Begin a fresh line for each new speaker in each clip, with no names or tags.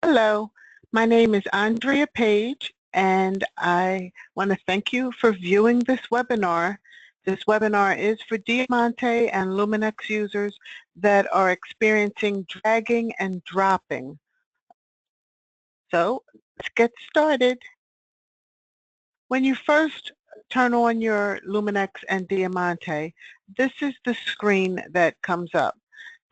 Hello, my name is Andrea Page, and I want to thank you for viewing this webinar. This webinar is for Diamante and Luminex users that are experiencing dragging and dropping. So let's get started. When you first turn on your Luminex and Diamante, this is the screen that comes up.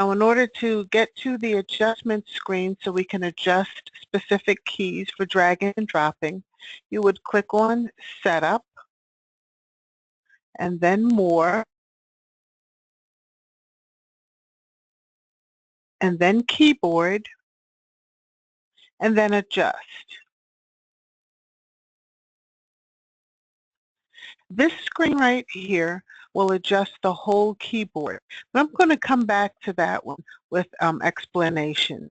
Now, in order to get to the adjustment screen so we can adjust specific keys for dragging and dropping, you would click on Setup, and then More, and then Keyboard, and then Adjust. This screen right here will adjust the whole keyboard. But I'm going to come back to that one with explanation.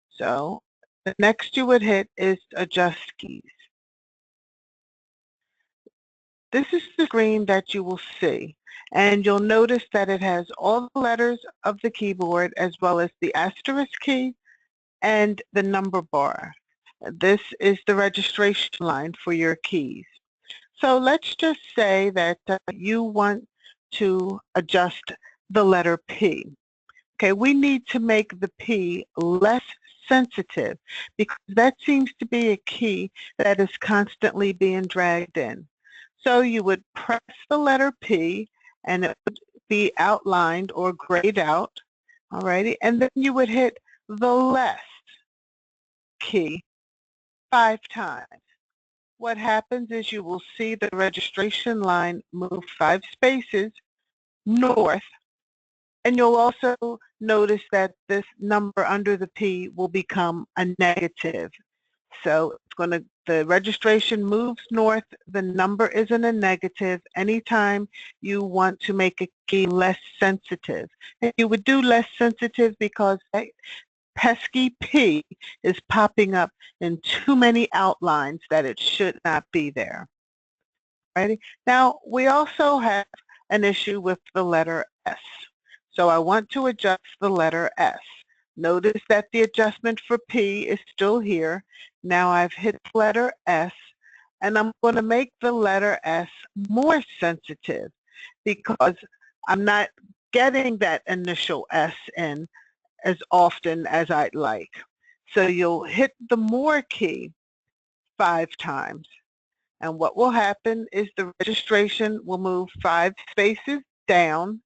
So the next you would hit is Adjust Keys. This is the screen that you will see, and you'll notice that it has all the letters of the keyboard as well as the asterisk key and the number bar. This is the registration line for your keys. So let's just say that you want to adjust the letter P. Okay, we need to make the P less sensitive because that seems to be a key that is constantly being dragged in. So you would press the letter P and it would be outlined or grayed out, alrighty, and then you would hit the less key 5 times. What happens is you will see the registration line move 5 spaces north, and you'll also notice that this number under the P will become a negative. So the registration moves north, the number isn't a negative anytime you want to make a key less sensitive. And you would do less sensitive because that pesky P is popping up in too many outlines that it should not be there. Ready? Now, we also have an issue with the letter S. So I want to adjust the letter S. Notice that the adjustment for P is still here. Now I've hit letter S, and I'm going to make the letter S more sensitive because I'm not getting that initial S in as often as I'd like. So you'll hit the More key 5 times. And what will happen is the registration will move 5 spaces down,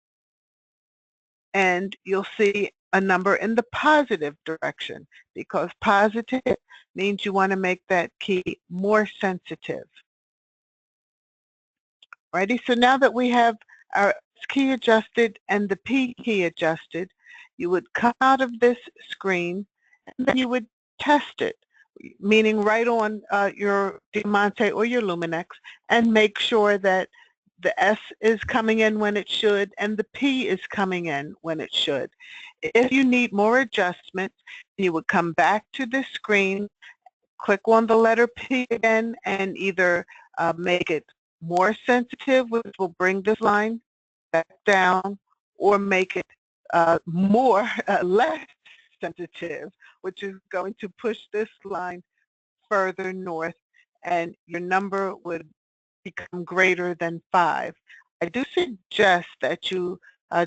and you'll see a number in the positive direction because positive means you want to make that key more sensitive. Alrighty, so now that we have our key adjusted and the P key adjusted, you would come out of this screen and then you would test it, meaning right on your Diamante or your Luminex, and make sure that the S is coming in when it should and the P is coming in when it should. If you need more adjustments, you would come back to this screen, click on the letter P again, and either make it more sensitive, which will bring this line back down, or make it less sensitive, which is going to push this line further north, and your number would become greater than 5. I do suggest that you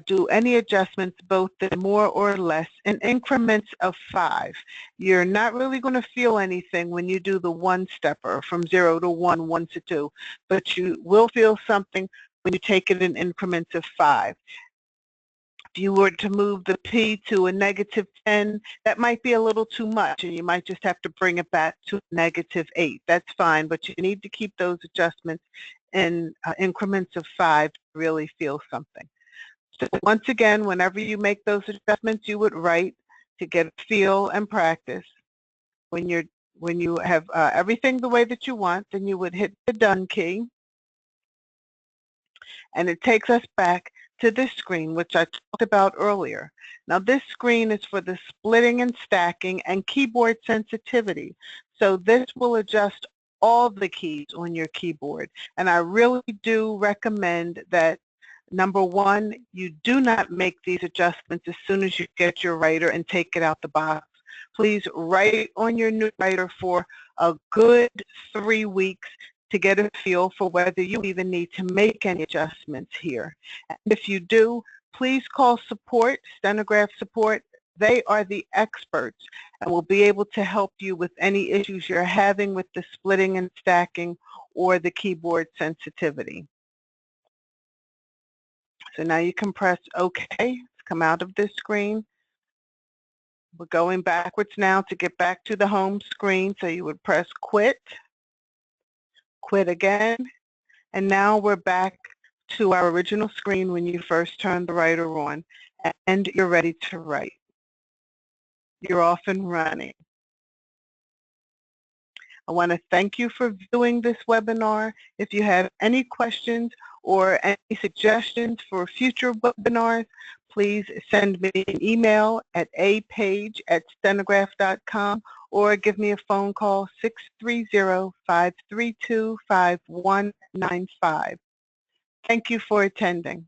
do any adjustments both in more or less in increments of 5. You're not really going to feel anything when you do the one-stepper from 0 to 1, 1 to 2, but you will feel something when you take it in increments of 5. If you were to move the P to a negative 10, that might be a little too much, and you might just have to bring it back to negative 8. That's fine, but you need to keep those adjustments in increments of 5 to really feel something. So once again, whenever you make those adjustments, you would write to get a feel and practice. When you have everything the way that you want, then you would hit the Done key, and it takes us back to this screen, which I talked about earlier. Now this screen is for the splitting and stacking and keyboard sensitivity. So this will adjust all the keys on your keyboard. And I really do recommend that, number one, you do not make these adjustments as soon as you get your writer and take it out the box. Please write on your new writer for a good 3 weeks to get a feel for whether you even need to make any adjustments here. And if you do, please call support, Stenograph support. They are the experts and will be able to help you with any issues you're having with the splitting and stacking or the keyboard sensitivity. So now you can press OK to come out of this screen. We're going backwards now to get back to the home screen. So you would press quit, quit again, and now we're back to our original screen when you first turned the writer on, and you're ready to write. You're off and running. I want to thank you for viewing this webinar. If you have any questions or any suggestions for future webinars, please send me an email at apage@stenograph.com or give me a phone call 630-532-5195. Thank you for attending.